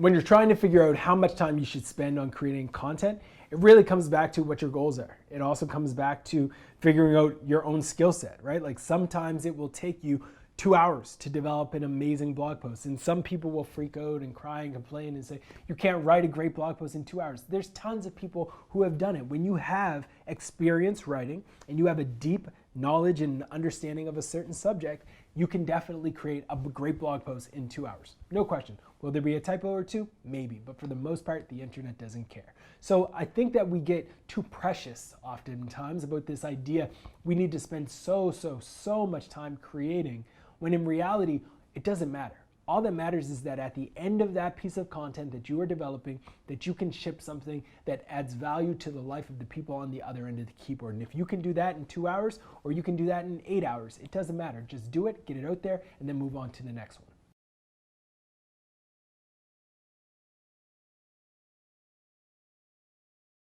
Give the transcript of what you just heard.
when you're trying to figure out how much time you should spend on creating content, it really comes back to what your goals are. It also comes back to figuring out your own skill set, right? Like sometimes it will take you 2 hours to develop an amazing blog post. And some people will freak out and cry and complain and say, you can't write a great blog post in 2 hours. There's tons of people who have done it. When you have experience writing and you have a deep knowledge and understanding of a certain subject, you can definitely create a great blog post in 2 hours. No question. Will there be a typo or two? Maybe, but for the most part, the internet doesn't care. So I think that we get too precious oftentimes about this idea we need to spend so much time creating, when in reality, it doesn't matter. All that matters is that at the end of that piece of content that you are developing, that you can ship something that adds value to the life of the people on the other end of the keyboard. And if you can do that in 2 hours, or you can do that in 8 hours, it doesn't matter. Just do it, get it out there, and then move on to the next one.